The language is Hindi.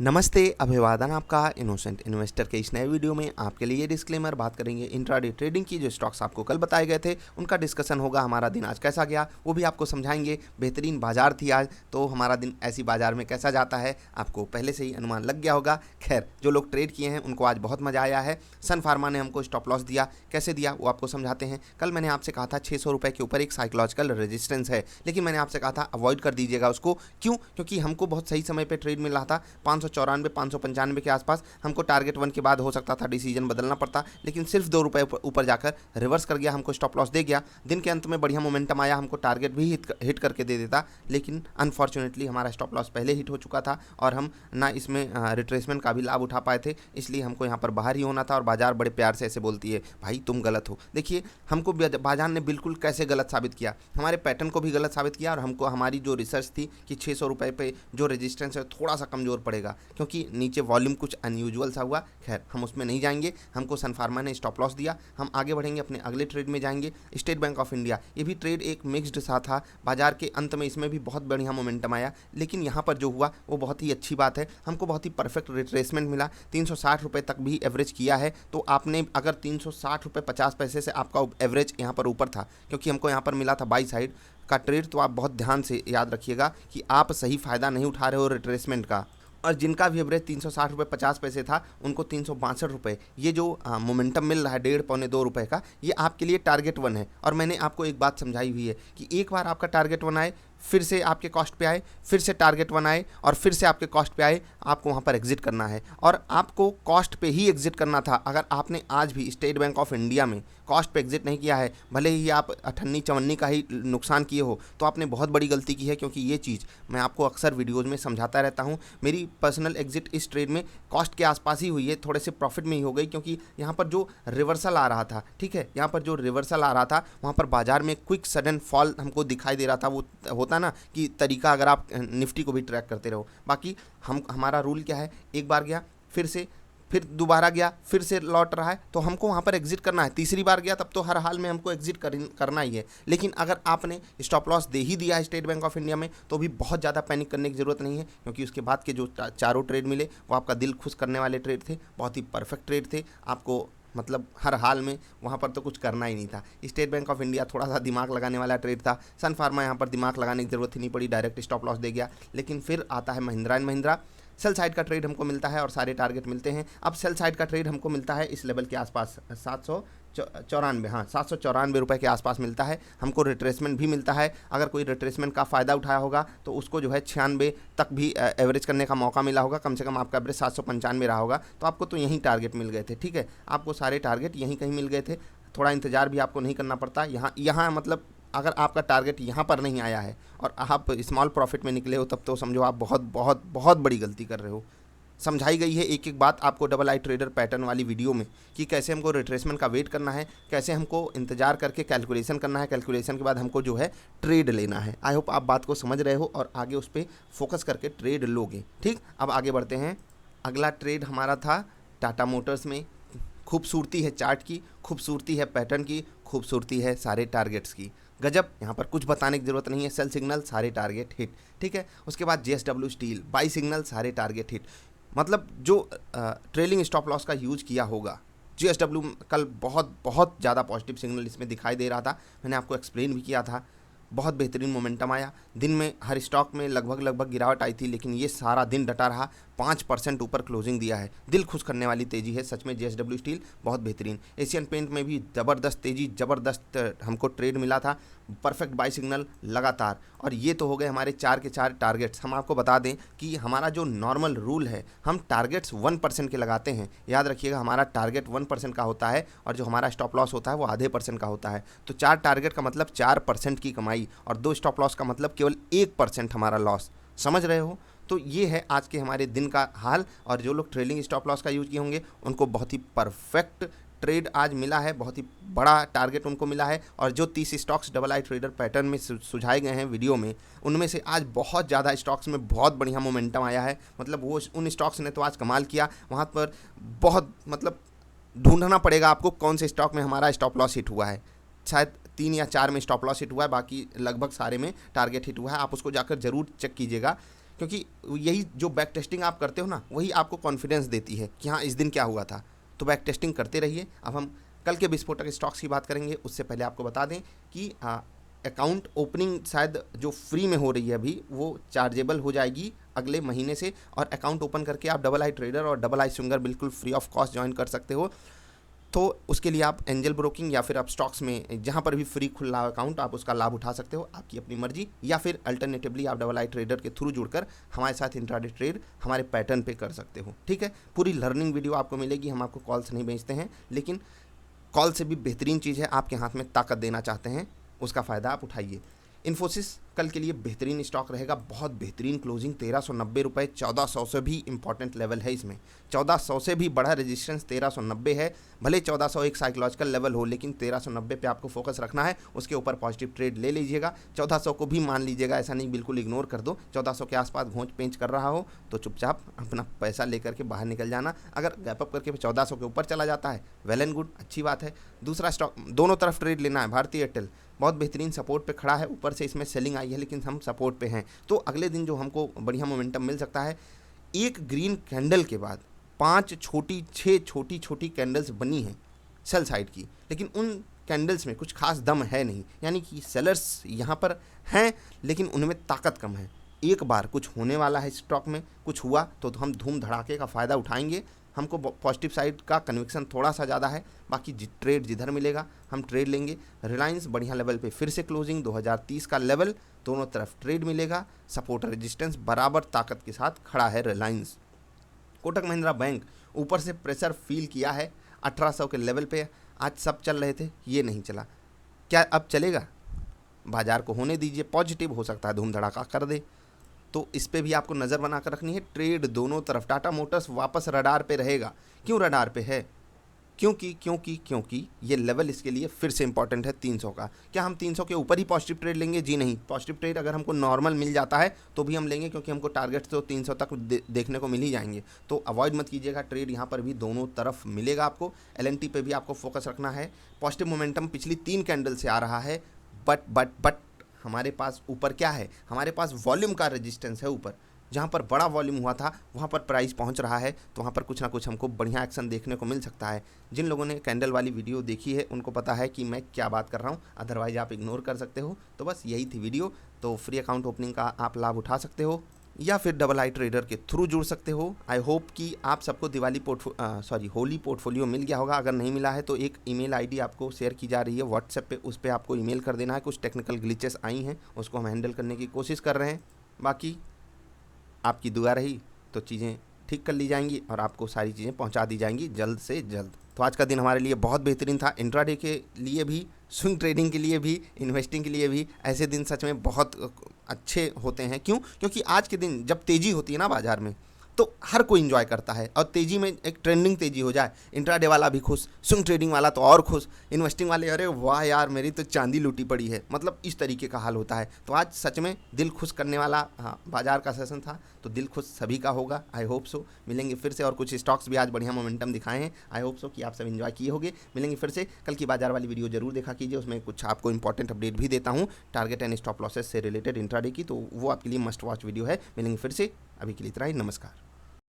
नमस्ते, अभिवादन आपका इनोसेंट इन्वेस्टर के इस नए वीडियो में आपके लिए डिस्क्लेमर बात करेंगे इंट्राडे ट्रेडिंग की। जो स्टॉक्स आपको कल बताए गए थे उनका डिस्कशन होगा। हमारा दिन आज कैसा गया वो भी आपको समझाएंगे। बेहतरीन बाजार थी आज, तो हमारा दिन ऐसी बाजार में कैसा जाता है आपको पहले से ही अनुमान लग गया होगा। खैर, जो लोग ट्रेड किए हैं उनको आज बहुत मज़ा आया है। सन फार्मा ने हमको स्टॉप लॉस दिया, कैसे दिया वो आपको समझाते हैं। कल मैंने आपसे कहा था 600 रुपये के ऊपर एक साइकोलॉजिकल रेजिस्टेंस है, लेकिन मैंने आपसे कहा था अवॉइड कर दीजिएगा उसको। क्यों? क्योंकि हमको बहुत सही समय पर ट्रेड मिल रहा था। 594 595 के आसपास हमको टारगेट 1 के बाद हो सकता था डिसीजन बदलना पड़ता, लेकिन सिर्फ 2 रुपये ऊपर जाकर रिवर्स कर गया, हमको स्टॉप लॉस दे गया। दिन के अंत में बढ़िया मोमेंटम आया, हमको टारगेट भी हिट करके दे देता, लेकिन अनफॉर्चुनेटली हमारा स्टॉप लॉस पहले हिट हो चुका था और हम ना इसमें रिट्रेसमेंट का भी लाभ उठा पाए थे। इसलिए हमको यहाँ पर बाहर ही होना था और बाजार बड़े प्यार से ऐसे बोलती है, भाई तुम गलत हो। देखिए, हमको बाजार ने बिल्कुल कैसे गलत साबित किया, हमारे पैटर्न को भी गलत साबित किया और हमको हमारी जो रिसर्च थी कि 600 रुपये पे जो रेजिस्टेंस है थोड़ा सा कमज़ोर पड़ेगा क्योंकि नीचे वॉल्यूम कुछ अनयूजुअल सा हुआ। खैर, हम उसमें नहीं जाएंगे। हमको सन फार्मा ने स्टॉप लॉस दिया। हम आगे बढ़ेंगे, अपने अगले ट्रेड में जाएंगे। स्टेट बैंक ऑफ इंडिया, ये भी ट्रेड एक मिक्स्ड सा था। बाजार के अंत में इसमें भी बहुत बढ़िया मोमेंटम आया, लेकिन यहाँ पर जो हुआ वो बहुत ही अच्छी बात है। हमको बहुत ही परफेक्ट रिट्रेसमेंट मिला। 360 रुपये तक भी एवरेज किया है। तो आपने अगर 360 रुपये 50 पैसे से आपका एवरेज यहाँ पर ऊपर था, क्योंकि हमको यहाँ पर मिला था बाई साइड का ट्रेड, तो आप बहुत ध्यान से याद रखिएगा कि आप सही फ़ायदा नहीं उठा रहे हो रिट्रेसमेंट का। और जिनका भी एवरेज 360 रुपये 50 पैसे था उनको 362 रुपये, ये जो मोमेंटम मिल रहा है 1.5-2 रुपये का, ये आपके लिए टारगेट 1 है। और मैंने आपको एक बात समझाई हुई है कि एक बार आपका टारगेट 1 आए, फिर से आपके कॉस्ट पे आए, फिर से टारगेट 1 आए और फिर से आपके कॉस्ट पे आए, आपको वहाँ पर एग्जिट करना है। और आपको कॉस्ट पे ही एग्जिट करना था। अगर आपने आज भी स्टेट बैंक ऑफ इंडिया में कॉस्ट पे एग्जिट नहीं किया है, भले ही आप 58-54 का ही नुकसान किए हो, तो आपने बहुत बड़ी गलती की है। क्योंकि ये चीज़ मैं आपको अक्सर वीडियोज़ में समझाता रहता हूँ। मेरी पर्सनल एग्जिट इस ट्रेड में कॉस्ट के आसपास ही हुई है, थोड़े से प्रॉफिट में ही हो गई, क्योंकि यहाँ पर जो रिवर्सल आ रहा था, ठीक है, यहाँ पर जो रिवर्सल आ रहा था वहाँ पर बाजार में क्विक सडन फॉल हमको दिखाई दे रहा था। वो होता ना कि तरीका, अगर आप निफ्टी को भी ट्रैक करते रहो। बाकी हमारा रूल क्या है, एक बार गया फिर दोबारा गया, फिर से लौट रहा है, तो हमको वहाँ पर एग्जिट करना है। तीसरी बार गया तब तो हर हाल में हमको एग्जिट करना ही है। लेकिन अगर आपने स्टॉप लॉस दे ही दिया है स्टेट बैंक ऑफ इंडिया में, तो भी बहुत ज़्यादा पैनिक करने की ज़रूरत नहीं है, क्योंकि उसके बाद के जो चारों ट्रेड मिले वो आपका दिल खुश करने वाले ट्रेड थे, बहुत ही परफेक्ट ट्रेड थे। आपको मतलब हर हाल में वहाँ पर तो कुछ करना ही नहीं था। स्टेट बैंक ऑफ इंडिया थोड़ा सा दिमाग लगाने वाला ट्रेड था। सन फार्मा यहाँ पर दिमाग लगाने की ज़रूरत ही नहीं पड़ी, डायरेक्ट स्टॉप लॉस दे गया। लेकिन फिर आता है Mahindra and Mahindra. Sell side का ट्रेड हमको मिलता है और सारे टारगेट मिलते हैं। अब सेल साइड का ट्रेड हमको मिलता है इस लेवल के आसपास 794, हाँ 794 रुपये के आसपास मिलता है। हमको रिट्रेसमेंट भी मिलता है। अगर कोई रिट्रेसमेंट का फ़ायदा उठाया होगा तो उसको जो है 96 तक भी एवरेज करने का मौका मिला होगा। कम से कम आपका एवरेज 795 रहा होगा, तो आपको तो यहीं टारगेट मिल गए थे। ठीक है, आपको सारे टारगेट यहीं कहीं मिल गए थे। थोड़ा इंतज़ार भी आपको नहीं करना पड़ता। यहाँ मतलब अगर आपका टारगेट यहाँ पर नहीं आया है और आप स्मॉल प्रॉफिट में निकले हो, तब तो समझो आप बहुत बहुत बहुत बड़ी गलती कर रहे हो। समझाई गई है एक एक बात आपको डबल आई ट्रेडर पैटर्न वाली वीडियो में, कि कैसे हमको रिट्रेसमेंट का वेट करना है, कैसे हमको इंतजार करके कैलकुलेशन करना है, कैलकुलेशन के बाद हमको जो है ट्रेड लेना है। आई होप आप बात को समझ रहे हो और आगे उस पर फोकस करके ट्रेड लोगे। ठीक, अब आगे बढ़ते हैं। अगला ट्रेड हमारा था टाटा मोटर्स में। खूबसूरती है चार्ट की, खूबसूरती है पैटर्न की, खूबसूरती है सारे टारगेट्स की। गजब, यहाँ पर कुछ बताने की ज़रूरत नहीं है। सेल सिग्नल सारे टारगेट हिट। ठीक है, उसके बाद JSW स्टील बाई सिग्नल सारे टारगेट हिट। मतलब जो ट्रेलिंग स्टॉप लॉस का यूज़ किया होगा, JSW कल बहुत बहुत ज़्यादा पॉजिटिव सिग्नल इसमें दिखाई दे रहा था। मैंने आपको एक्सप्लेन भी किया था। बहुत बेहतरीन मोमेंटम आया। दिन में हर स्टॉक में लगभग गिरावट आई थी, लेकिन ये सारा दिन डटा रहा। 5% ऊपर क्लोजिंग दिया है। दिल खुश करने वाली तेज़ी है सच में। JSW स्टील बहुत बेहतरीन। एशियन पेंट में भी ज़बरदस्त तेज़ी, ज़बरदस्त हमको ट्रेड मिला था। परफेक्ट बाई सिग्नल लगातार। और ये तो हो गए हमारे 4 के 4 टारगेट्स। हम आपको बता दें कि हमारा जो नॉर्मल रूल है, हम टारगेट्स 1% के लगाते हैं। याद रखिएगा, हमारा टारगेट 1% का होता है और जो हमारा स्टॉप लॉस होता है वो आधे % का होता है। तो 4 टारगेट का मतलब 4% की कमाई और 2 स्टॉप लॉस का मतलब केवल 1% हमारा लॉस। समझ रहे हो? तो ये है आज के हमारे दिन का हाल। और जो लोग ट्रेलिंग स्टॉप लॉस का यूज़ किए होंगे उनको बहुत ही परफेक्ट ट्रेड आज मिला है, बहुत ही बड़ा टारगेट उनको मिला है। और जो 30 स्टॉक्स डबल आई ट्रेडर पैटर्न में सुझाए गए हैं वीडियो में, उनमें से आज बहुत ज़्यादा स्टॉक्स में बहुत बढ़िया मोमेंटम आया है। मतलब वो उन स्टॉक्स ने तो आज कमाल किया। वहाँ पर बहुत मतलब ढूंढना पड़ेगा आपको कौन से स्टॉक में हमारा स्टॉप लॉस हिट हुआ है। शायद 3 या 4 में स्टॉप लॉस हिट हुआ है, बाकी लगभग सारे में टारगेट हिट हुआ है। आप उसको जाकर ज़रूर चेक कीजिएगा। क्योंकि यही जो बैक टेस्टिंग आप करते हो ना, वही आपको कॉन्फिडेंस देती है कि हाँ इस दिन क्या हुआ था। तो बैक टेस्टिंग करते रहिए। अब हम कल के विस्फोटक स्टॉक्स की बात करेंगे, उससे पहले आपको बता दें कि अकाउंट ओपनिंग शायद जो फ्री में हो रही है अभी, वो चार्जेबल हो जाएगी अगले महीने से। और अकाउंट ओपन करके आप डबल आई ट्रेडर और डबल आई स्विंगर बिल्कुल फ्री ऑफ कॉस्ट ज्वाइन कर सकते हो। तो उसके लिए आप एंजल ब्रोकिंग या फिर आप स्टॉक्स में जहाँ पर भी फ्री खुला अकाउंट आप उसका लाभ उठा सकते हो, आपकी अपनी मर्जी। या फिर अल्टरनेटिवली आप डबल आई ट्रेडर के थ्रू जुड़कर हमारे साथ इंट्राडे ट्रेड हमारे पैटर्न पे कर सकते हो। ठीक है, पूरी लर्निंग वीडियो आपको मिलेगी। हम आपको कॉल से नहीं बेचते हैं, लेकिन कॉल से भी बेहतरीन चीज़ है, आपके हाथ में ताकत देना चाहते हैं, उसका फ़ायदा आप उठाइए। इन्फोसिस कल के लिए बेहतरीन स्टॉक रहेगा, बहुत बेहतरीन क्लोजिंग 1390 रुपये, 1400 से भी इंपॉर्टेंट लेवल है इसमें, 1400 से भी बड़ा रेजिस्टेंस 1390 है। भले 1400 एक साइकोलॉजिकल लेवल हो, लेकिन 1390 पे आपको फोकस रखना है, उसके ऊपर पॉजिटिव ट्रेड ले लीजिएगा। 1400 को भी मान लीजिएगा, ऐसा नहीं बिल्कुल इग्नोर कर दो। 1400 के आसपास घोंच पेंच कर रहा हो तो चुपचाप अपना पैसा लेकर के बाहर निकल जाना। अगर गैपअप करके 1400 के ऊपर चला जाता है, वेल एंड गुड, अच्छी बात है। दूसरा स्टॉक दोनों तरफ ट्रेड लेना है, भारतीय एयरटेल बहुत बेहतरीन सपोर्ट पे खड़ा है, ऊपर से इसमें सेलिंग आई है लेकिन हम सपोर्ट पे हैं, तो अगले दिन जो हमको बढ़िया मोमेंटम मिल सकता है। एक ग्रीन कैंडल के बाद 6 छोटी छोटी कैंडल्स बनी हैं सेल साइड की, लेकिन उन कैंडल्स में कुछ खास दम है नहीं, यानी कि सेलर्स यहाँ पर हैं लेकिन उनमें ताकत कम है। एक बार कुछ होने वाला है स्टॉक में, कुछ हुआ तो हम धूम धड़ाके का फ़ायदा उठाएंगे। हमको पॉजिटिव साइड का कन्विक्शन थोड़ा सा ज़्यादा है, बाकी ट्रेड जिधर मिलेगा हम ट्रेड लेंगे। रिलायंस बढ़िया लेवल पे फिर से क्लोजिंग 2030 का लेवल, दोनों तरफ ट्रेड मिलेगा। सपोर्ट रेजिस्टेंस बराबर ताकत के साथ खड़ा है रिलायंस। कोटक महिंद्रा बैंक ऊपर से प्रेशर फील किया है 1800 के लेवल पे, आज सब चल रहे थे, ये नहीं चला, क्या अब चलेगा? बाजार को होने दीजिए, पॉजिटिव हो सकता है धूम धड़ाका कर दे, तो इस पे भी आपको नज़र बना कर रखनी है। ट्रेड दोनों तरफ, टाटा मोटर्स वापस रडार पे रहेगा। क्यों रडार पे है? क्योंकि ये लेवल इसके लिए फिर से इंपॉर्टेंट है 300 का। क्या हम 300 के ऊपर ही पॉजिटिव ट्रेड लेंगे? जी नहीं, पॉजिटिव ट्रेड अगर हमको नॉर्मल मिल जाता है तो भी हम लेंगे, क्योंकि हमको टारगेट तो 300 तक देखने को मिल ही जाएंगे। तो अवॉइड मत कीजिएगा, ट्रेड यहाँ पर भी दोनों तरफ मिलेगा आपको। LNT पे भी आपको फोकस रखना है। पॉजिटिव मोमेंटम पिछली 3 कैंडल से आ रहा है, बट हमारे पास ऊपर क्या है? हमारे पास वॉल्यूम का रेजिस्टेंस है ऊपर, जहाँ पर बड़ा वॉल्यूम हुआ था वहाँ पर प्राइस पहुँच रहा है, तो वहाँ पर कुछ ना कुछ हमको बढ़िया एक्शन देखने को मिल सकता है। जिन लोगों ने कैंडल वाली वीडियो देखी है उनको पता है कि मैं क्या बात कर रहा हूँ, अदरवाइज आप इग्नोर कर सकते हो। तो बस यही थी वीडियो। तो फ्री अकाउंट ओपनिंग का आप लाभ उठा सकते हो या फिर डबल आई ट्रेडर के थ्रू जुड़ सकते हो। आई होप कि आप सबको होली पोर्टफोलियो मिल गया होगा। अगर नहीं मिला है तो एक ईमेल आईडी आपको शेयर की जा रही है व्हाट्सएप पे, उस पर आपको ईमेल कर देना है। कुछ टेक्निकल ग्लिचेस आई हैं, उसको हम हैंडल करने की कोशिश कर रहे हैं। बाकी आपकी दुआ रही तो चीज़ें ठीक कर ली जाएंगी और आपको सारी चीज़ें पहुंचा दी जाएंगी जल्द से जल्द। तो आज का दिन हमारे लिए बहुत बेहतरीन था, इंट्राडे के लिए भी, स्विंग ट्रेडिंग के लिए भी, इन्वेस्टिंग के लिए भी। ऐसे दिन सच में बहुत अच्छे होते हैं। क्यों? क्योंकि आज के दिन जब तेज़ी होती है ना बाजार में, तो हर कोई इन्जॉय करता है, और तेज़ी में एक ट्रेंडिंग तेज़ी हो जाए, इंट्राडे वाला भी खुश, स्विंग ट्रेडिंग वाला तो और खुश, इन्वेस्टिंग वाले अरे वाह यार मेरी तो चांदी लूटी पड़ी है, मतलब इस तरीके का हाल होता है। तो आज सच में दिल खुश करने वाला बाजार का सेशन था, तो दिल खुश सभी का होगा। I hope so. मिलेंगे फिर से, और कुछ स्टॉक्स भी आज बढ़िया मोमेंटम दिखाए हैं। आई होप सो कि आप सब इन्जॉय किए होंगे। मिलेंगे फिर से। कल की बाजार वाली वीडियो जरूर देखा कीजिए, उसमें कुछ आपको इंपॉर्टेंट अपडेट भी देता हूँ टारगेट एंड स्टॉप लॉसेस से रिलेटेड इंट्राडे की, तो वो आपके लिए मस्ट वॉच वीडियो है। मिलेंगे फिर से, अभी के लिए इतना ही, नमस्कार।